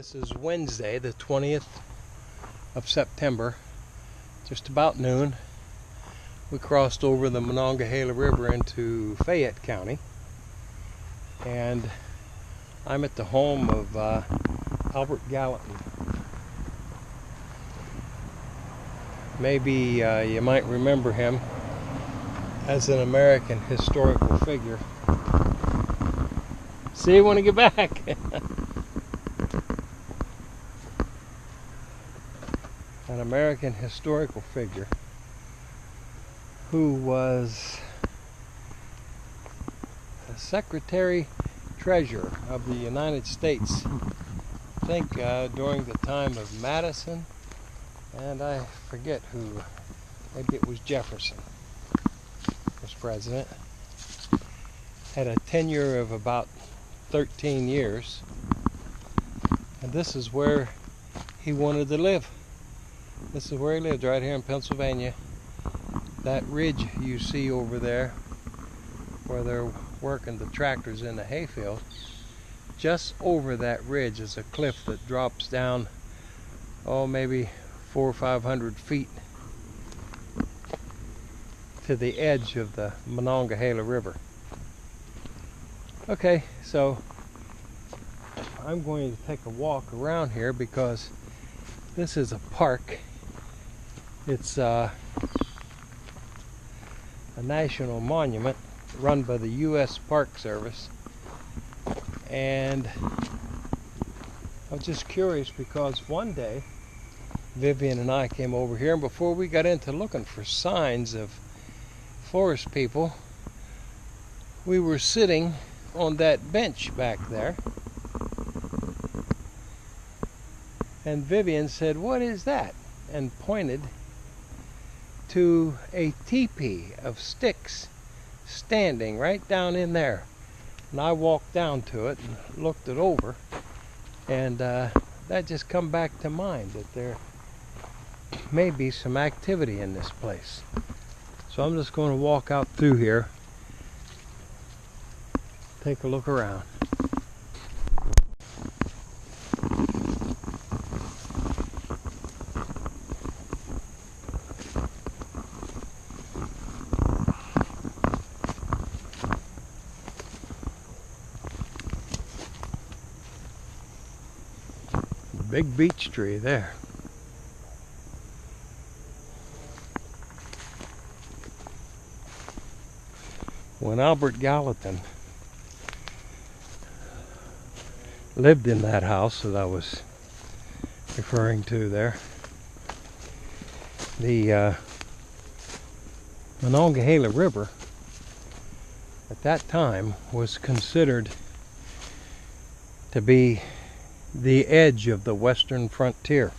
This is Wednesday, the 20th of September, just about noon. We crossed over the Monongahela River into Fayette County, and I'm at the home of Albert Gallatin. Maybe you might remember him as an American historical figure. See you when I get back. An American historical figure who was a Secretary Treasurer of the United States, I think during the time of Madison, and I forget who, maybe it was Jefferson was president. Had a tenure of about 13 years, and this is where he wanted to live. This is where he lived, right here in Pennsylvania. That ridge you see over there, where they're working the tractors in the hayfield, just over that ridge is a cliff that drops down, maybe 400 or 500 feet to the edge of the Monongahela River. Okay, so I'm going to take a walk around here because this is a park. It's a national monument run by the U.S. Park Service, and I was just curious because one day Vivian and I came over here, and before we got into looking for signs of forest people, we were sitting on that bench back there, and Vivian said, "What is that?" and pointed to a teepee of sticks standing right down in there. And I walked down to it and looked it over, and that just come back to mind that there may be some activity in this place. So I'm just going to walk out through here, take a look around. Big beech tree there. When Albert Gallatin lived in that house that I was referring to there, the Monongahela River at that time was considered to be the edge of the western frontier.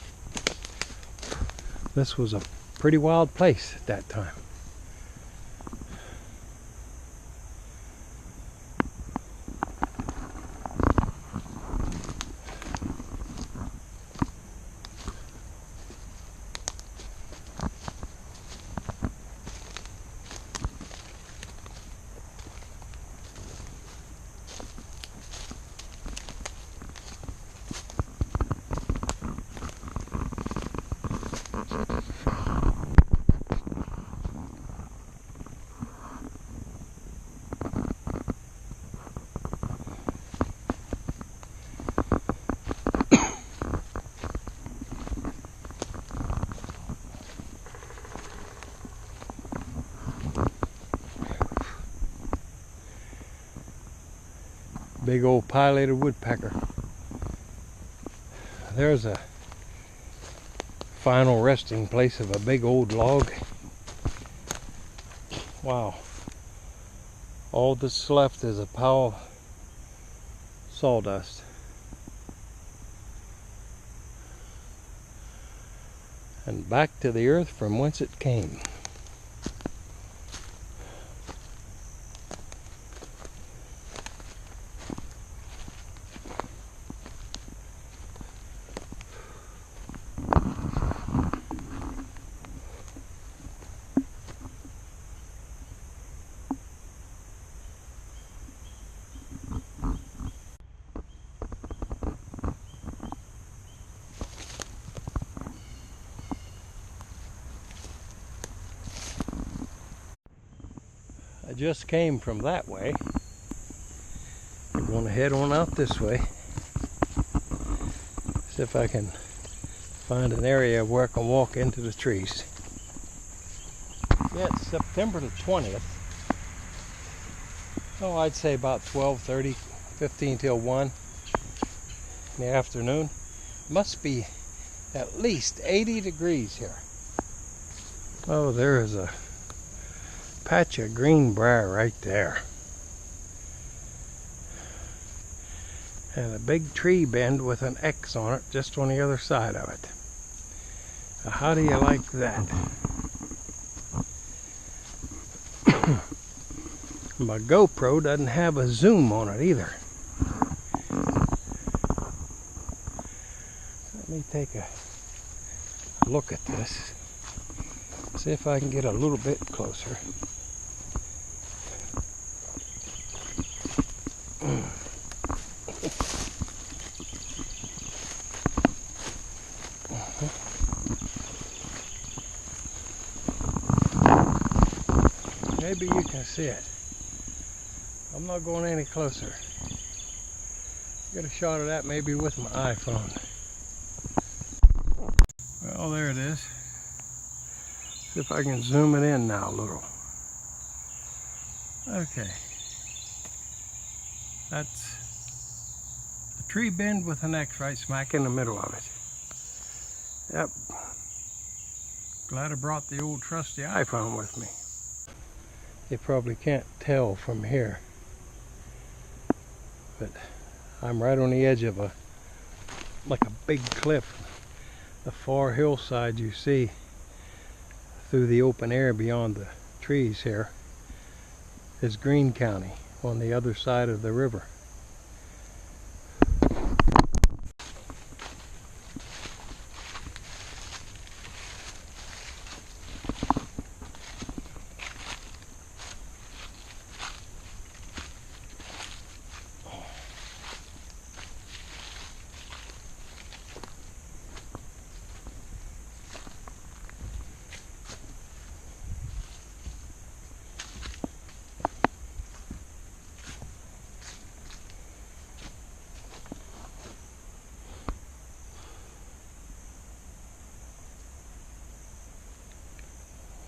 This was a pretty wild place at that time. Big old pileated woodpecker. There's a final resting place of a big old log. Wow. All that's left is a pile of sawdust. And back to the earth from whence it came. I just came from that way. I'm going to head on out this way. See if I can find an area where I can walk into the trees. Yeah, it's September the 20th. Oh, I'd say about 12:30, 15 till 1 in the afternoon. Must be at least 80 degrees here. Oh, there is a patch of greenbrier right there. And a big tree bend with an X on it just on the other side of it. Now, how do you like that? My GoPro doesn't have a zoom on it either. Let me take a look at this. See if I can get a little bit closer. Maybe you can see it. I'm not going any closer. Get a shot of that maybe with my iPhone. Well, there it is. See if I can zoom it in now a little. Okay. That's a tree bend with an X right smack in the middle of it. Yep. Glad I brought the old trusty iPhone with me. You probably can't tell from here, but I'm right on the edge of like a big cliff. The far hillside you see through the open air beyond the trees here is Greene County on the other side of the river.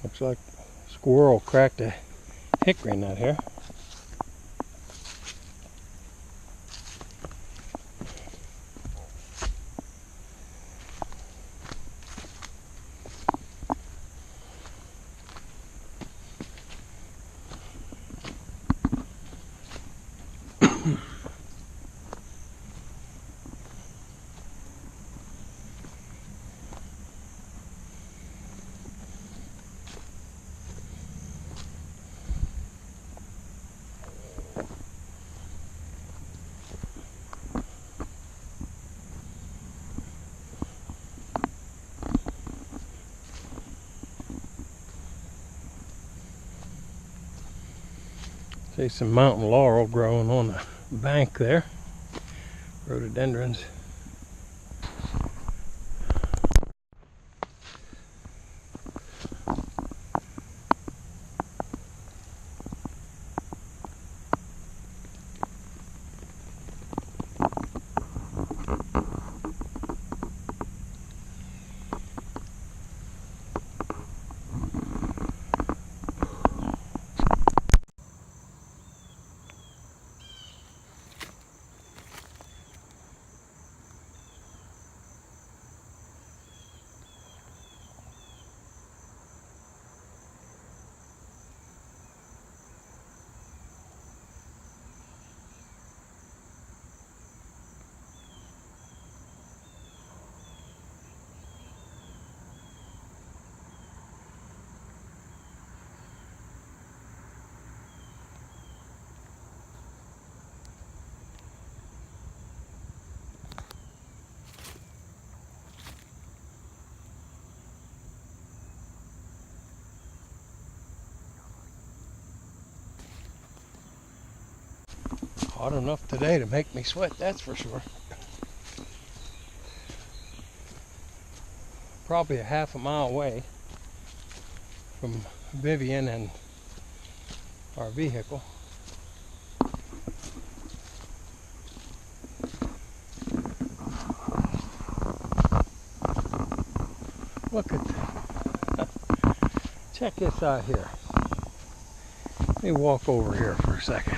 Looks like a squirrel cracked a hickory nut here. See some mountain laurel growing on the bank there. Rhododendrons. Hot enough today to make me sweat, that's for sure. Probably a half a mile away from Vivian and our vehicle. Look at, check this out here. Let me walk over here for a second.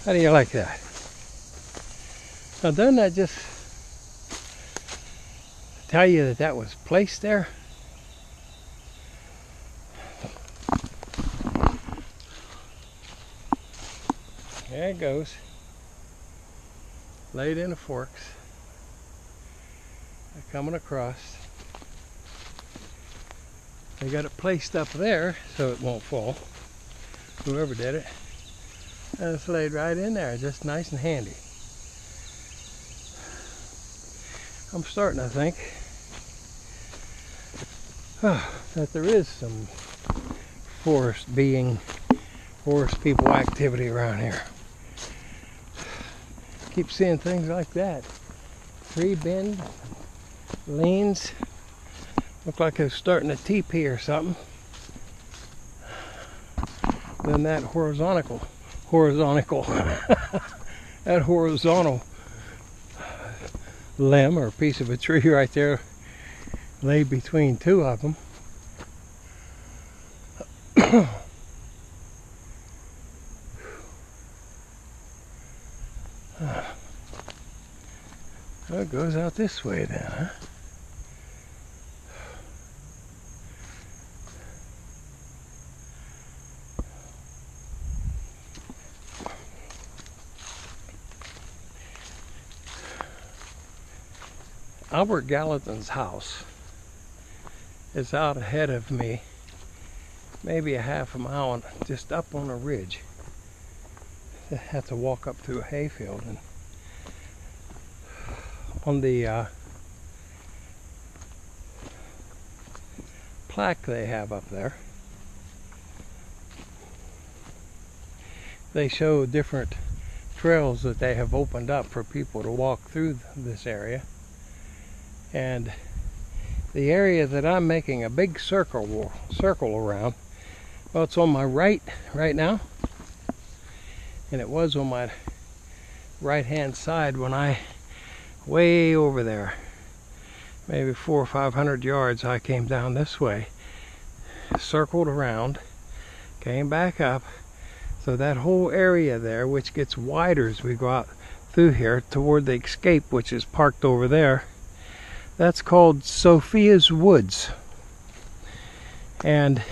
How do you like that? Now, doesn't that just tell you that that was placed there? There it goes. Laid in the forks. They're coming across. They got it placed up there so it won't fall. Whoever did it. And it's laid right in there, just nice and handy. I'm starting to think that there is some forest people activity around here. Keep seeing things like that. Tree bend, leans. Look like it's starting to teepee or something. Then that horizontal that horizontal limb or piece of a tree right there laid between two of them. Well, it goes out this way then, huh? Albert Gallatin's house is out ahead of me, maybe a half a mile, just up on a ridge. I had to walk up through a hayfield, and on the plaque they have up there, they show different trails that they have opened up for people to walk through this area. And the area that I'm making a big circle around, well, it's on my right now, and it was on my right hand side when I way over there, maybe 400 or 500 yards, I came down this way, circled around, came back up. So that whole area there, which gets wider as we go out through here toward the escape, which is parked over there, that's called Sophia's Woods, and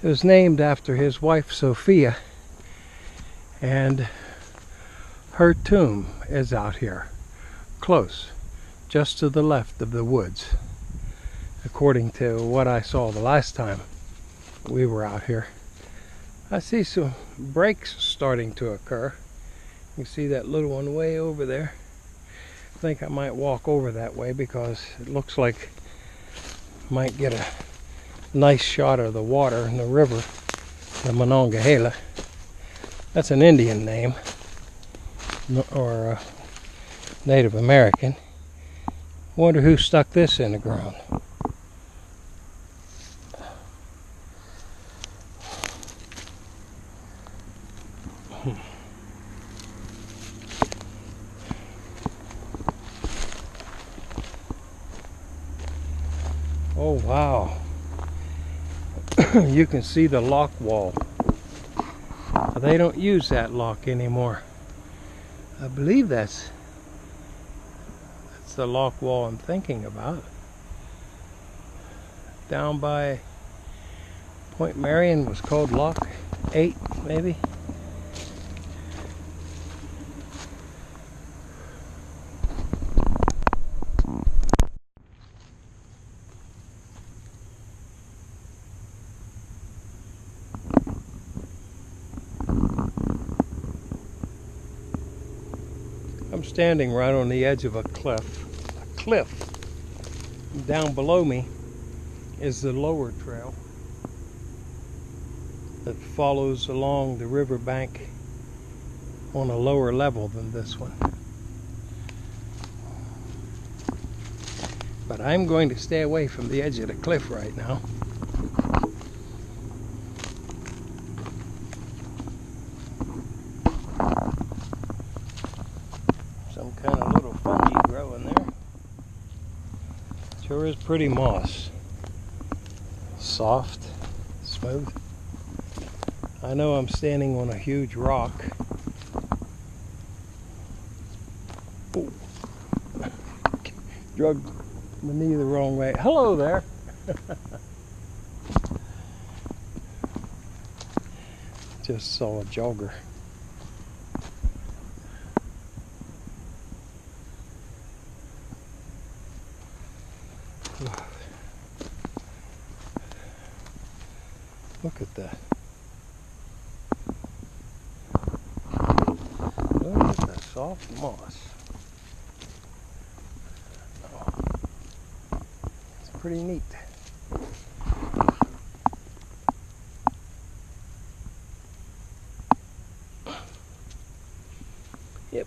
it was named after his wife Sophia, and her tomb is out here close, just to the left of the woods, according to what I saw the last time we were out here. I see some breaks starting to occur. You see that little one way over there. I think I might walk over that way because it looks like I might get a nice shot of the water in the river, the Monongahela. That's an Indian name, or Native American. Wonder who stuck this in the ground. Oh wow, you can see the lock wall. They don't use that lock anymore. I believe that's the lock wall I'm thinking about. Down by Point Marion was called Lock 8, maybe. I'm standing right on the edge of a cliff. Down below me is the lower trail that follows along the riverbank on a lower level than this one. But I'm going to stay away from the edge of the cliff right now. Some kind of little fungi growing there. Sure is pretty moss. Soft, smooth. I know I'm standing on a huge rock. Ooh. Drugged my knee the wrong way. Hello there. Just saw a jogger. Look at that. Look at the soft moss. Oh, it's pretty neat. Yep.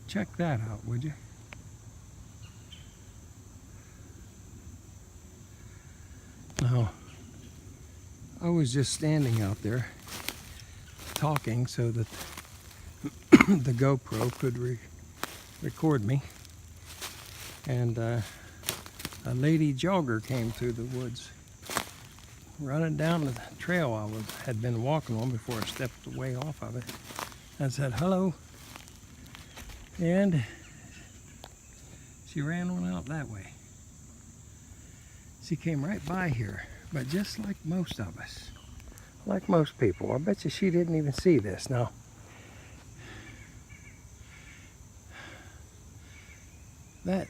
Check that out, would you? Now, I was just standing out there talking so that the GoPro could record me, and a lady jogger came through the woods running down the trail I had been walking on before I stepped away off of it. I said hello, and she ran on out that way. She came right by here, but just like most of us, like most people, I bet you she didn't even see this. Now, that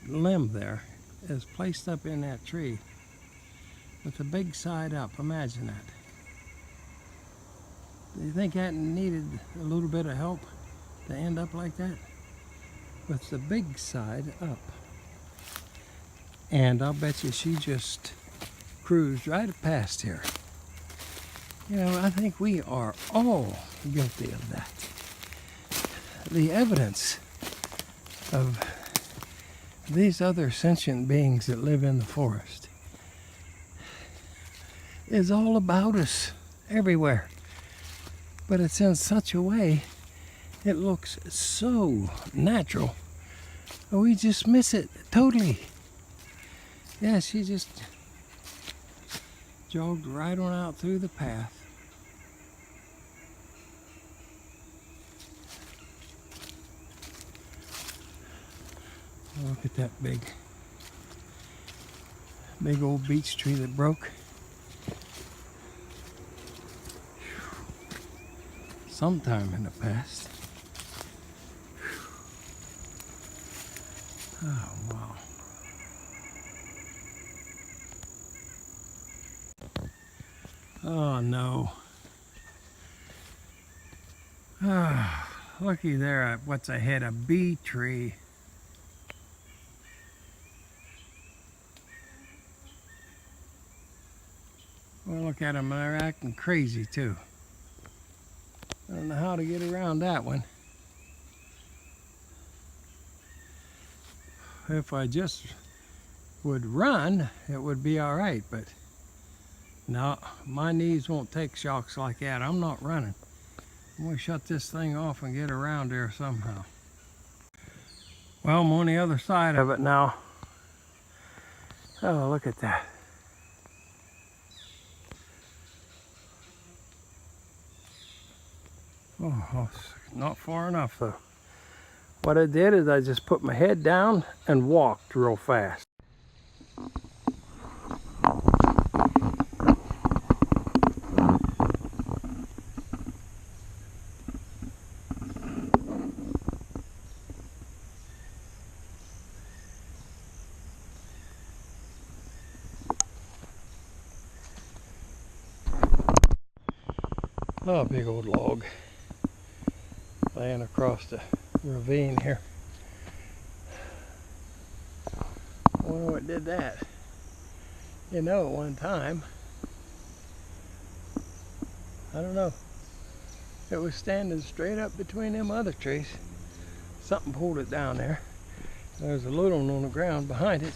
limb there is placed up in that tree with the big side up. Imagine that. Do you think that needed a little bit of help to end up like that? With the big side up. And I'll bet you she just cruised right past here. You know, I think we are all guilty of that. The evidence of these other sentient beings that live in the forest is all about us everywhere. But it's in such a way, it looks so natural. We just miss it totally. Yeah, she just jogged right on out through the path. Look at that big old beech tree that broke. Sometime in the past. Oh, wow. Oh no. Ah, looky there at what's ahead, a bee tree. Well, look at them, they're acting crazy too. I don't know how to get around that one. If I just would run, it would be all right, but no, my knees won't take shocks like that. I'm not running. I'm going to shut this thing off and get around there somehow. Well, I'm on the other side of it now. Oh, look at that. Oh, not far enough though. What I did is I just put my head down and walked real fast. Oh, a big old log laying across the ravine here. I wonder what did that. You know, at one time, I don't know, it was standing straight up between them other trees. something pulled it down there. There's a little one on the ground behind it,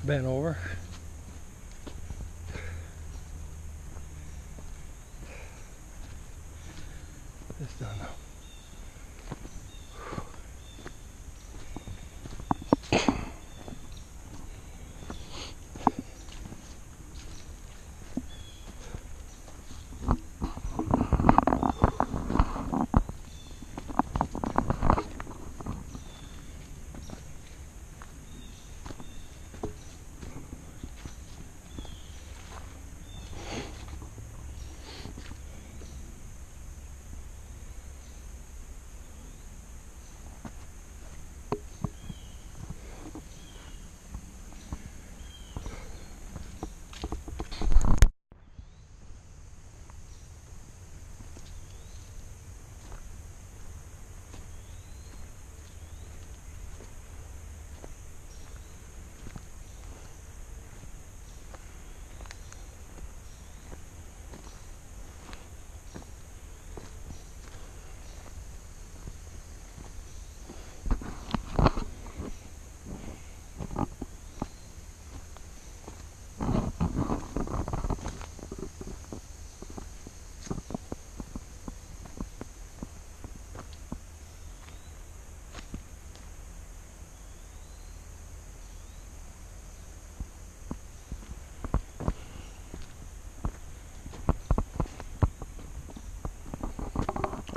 bent over. Just don't know.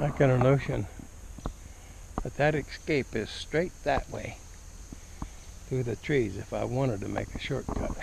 I got a notion that escape is straight that way through the trees if I wanted to make a shortcut.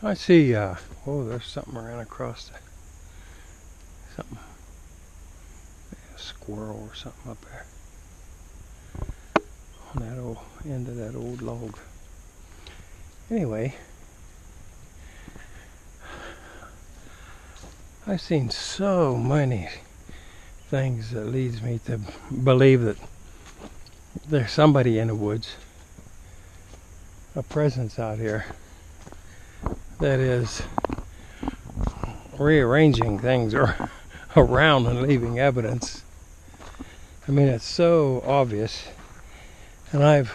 I see, oh, there's something ran across something, a squirrel or something up there on that old end of that old log. Anyway, I've seen so many things that leads me to believe that there's somebody in the woods, a presence out here that is rearranging things around and leaving evidence. I mean, it's so obvious, and I've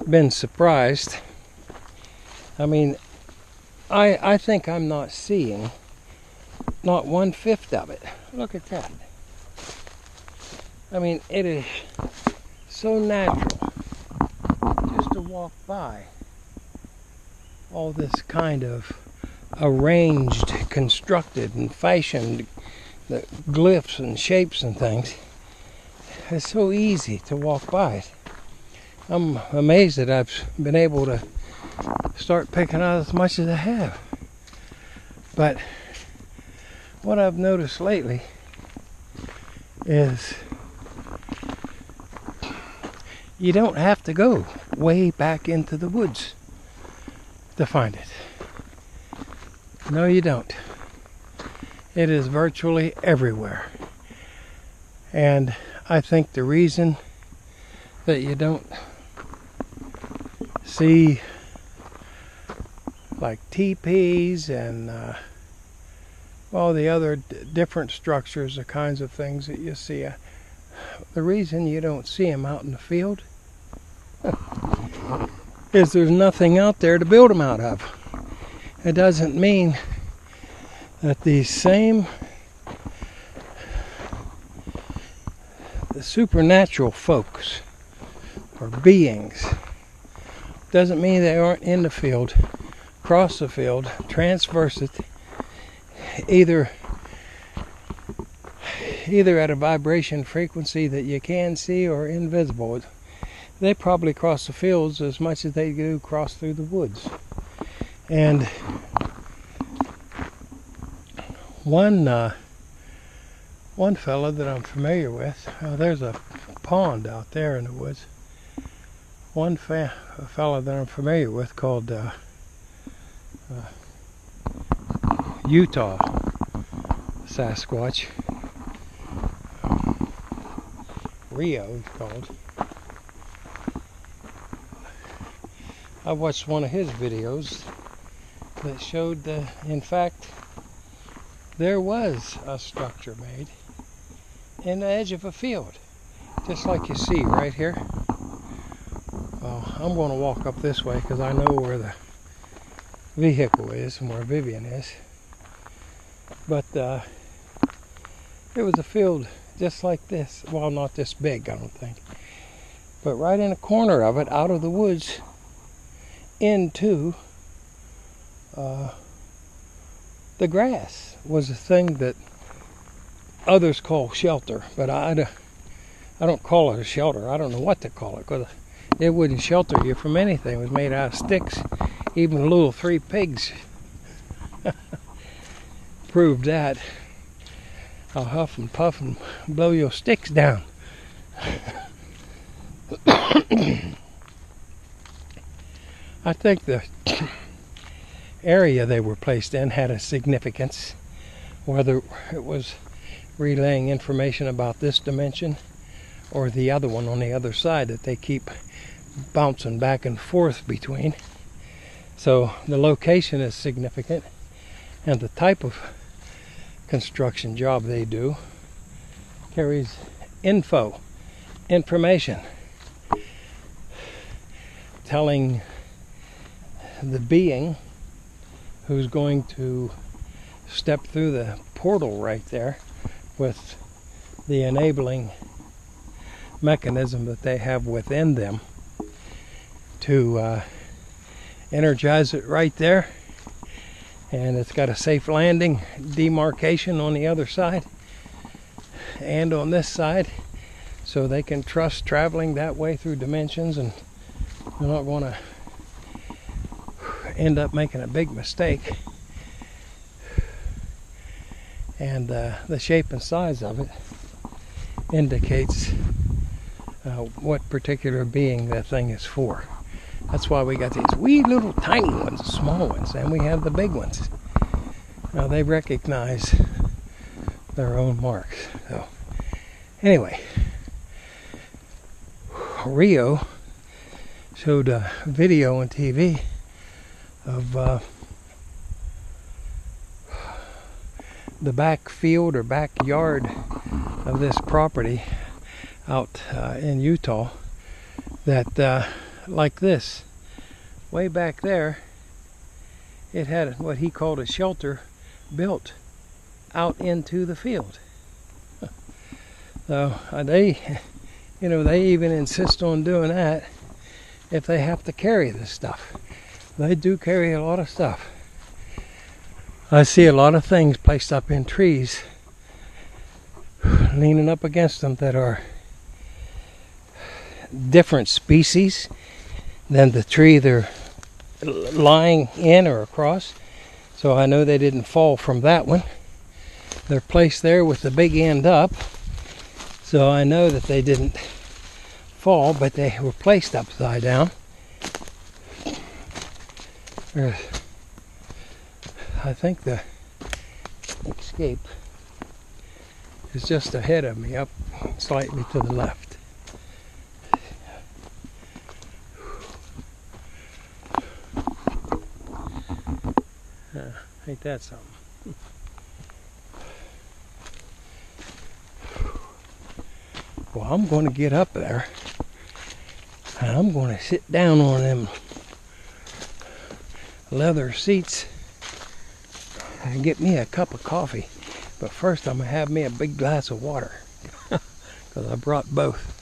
been surprised. I mean, I think I'm not seeing not 1/5 of it. Look at that. I mean, it is so natural just to walk by all this kind of arranged, constructed, and fashioned the glyphs and shapes and things. It's so easy to walk by it. I'm amazed that I've been able to start picking out as much as I have. But what I've noticed lately is you don't have to go way back into the woods to find it. No, you don't. It is virtually everywhere. And I think the reason that you don't see like teepees and all the other different structures, the kinds of things that you see, the reason you don't see them out in the field is there's nothing out there to build them out of. It doesn't mean that these same supernatural folks or beings, doesn't mean they aren't in the field, cross the field, transverse it, either at a vibration frequency that you can see or invisible. they probably cross the fields as much as they do cross through the woods. And one fella that I'm familiar with, there's a pond out there in the woods. One fella that I'm familiar with called Utah Sasquatch. Rio, he's called. I watched one of his videos that showed that, in fact, there was a structure made in the edge of a field, just like you see right here. Well, I'm going to walk up this way because I know where the vehicle is and where Vivian is. But it was a field just like this. Well, not this big, I don't think. But right in the corner of it, out of the woods, into the grass was a thing that others call shelter. But I don't call it a shelter. I don't know what to call it, because it wouldn't shelter you from anything. It was made out of sticks. Even little 3 pigs proved that. I'll huff and puff and blow your sticks down. I think the area they were placed in had a significance, whether it was relaying information about this dimension or the other one on the other side that they keep bouncing back and forth between. So the location is significant, and the type of construction job they do carries information, telling the being who's going to step through the portal right there with the enabling mechanism that they have within them to energize it right there. And it's got a safe landing demarcation on the other side and on this side, so they can trust traveling that way through dimensions, and they're not going to end up making a big mistake. And the shape and size of it indicates what particular being that thing is for. That's why we got these wee little tiny ones, small ones, and we have the big ones. Now they recognize their own marks. So anyway, Rio showed a video on TV of the back field or backyard of this property out in Utah, that like this, way back there, it had what he called a shelter built out into the field. So they even insist on doing that if they have to carry this stuff. They do carry a lot of stuff. I see a lot of things placed up in trees, leaning up against them, that are different species than the tree they're lying in or across. So I know they didn't fall from that one. They're placed there with the big end up, so I know that they didn't fall, but they were placed upside down. I think the escape is just ahead of me, up slightly to the left. Ain't that something? Well, I'm going to get up there and I'm going to sit down on them leather seats and get me a cup of coffee. But first I'm going to have me a big glass of water, because I brought both.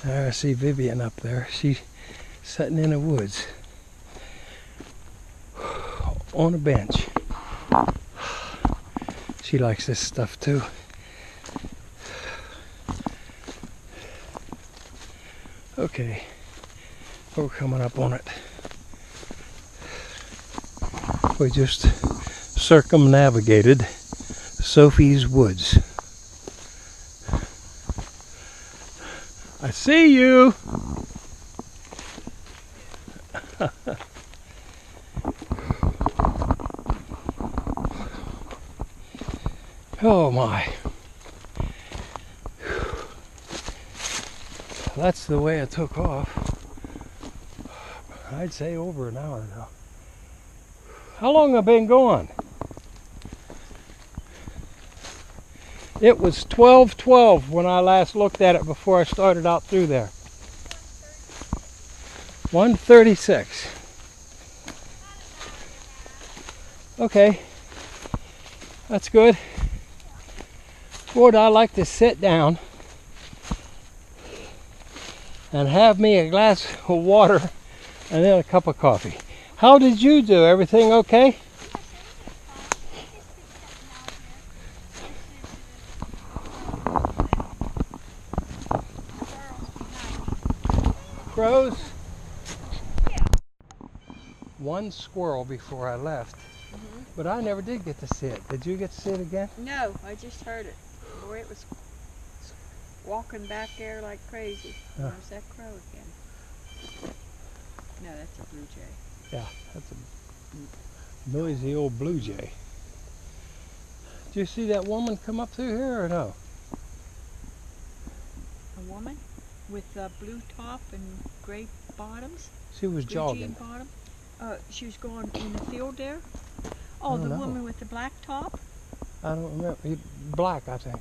I see Vivian up there. She's sitting in the woods on a bench. She likes this stuff too. Okay, we're coming up on it. We just circumnavigated Sophie's woods. I see you! Oh my. That's the way it took off. I'd say over an hour now. How long have I been going? It was 12:12 when I last looked at it before I started out through there. 1:36. Okay, that's good. Would I like to sit down and have me a glass of water and then a cup of coffee? How did you do? Everything okay? Crows? Yeah. One squirrel before I left, but I never did get to see it. Did you get to see it again? No, I just heard it. Boy, it was walking back there like crazy. There's that crow again. No, that's a blue jay. Yeah, that's a noisy old blue jay. Did you see that woman come up through here or no? A woman with a blue top and gray bottoms? She was Blue jogging. jean bottom? She was going in the field there? Oh, the woman with the black top? I don't remember. Black, I think.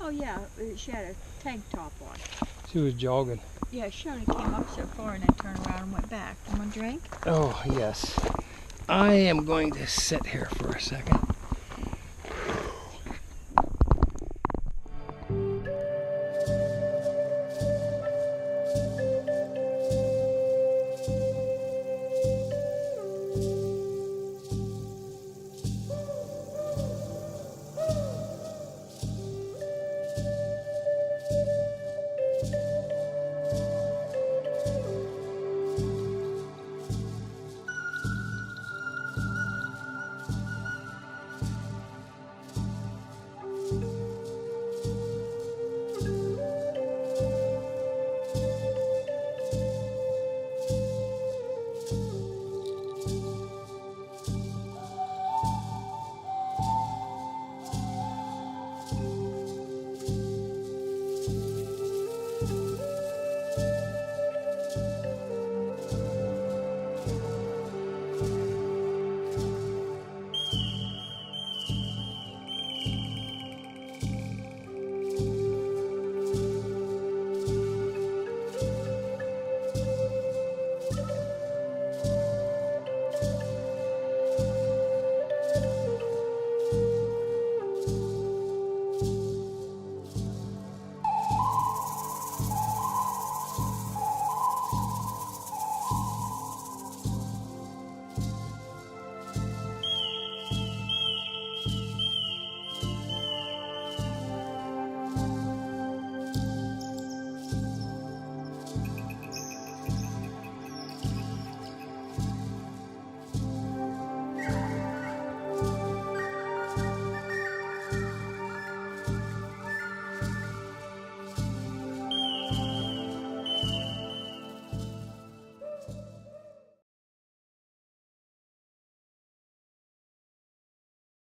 Oh yeah, she had a tank top on. She was jogging. Yeah, she only came up so far and then turned around and went back. You want a drink? Oh, yes. I am going to sit here for a second.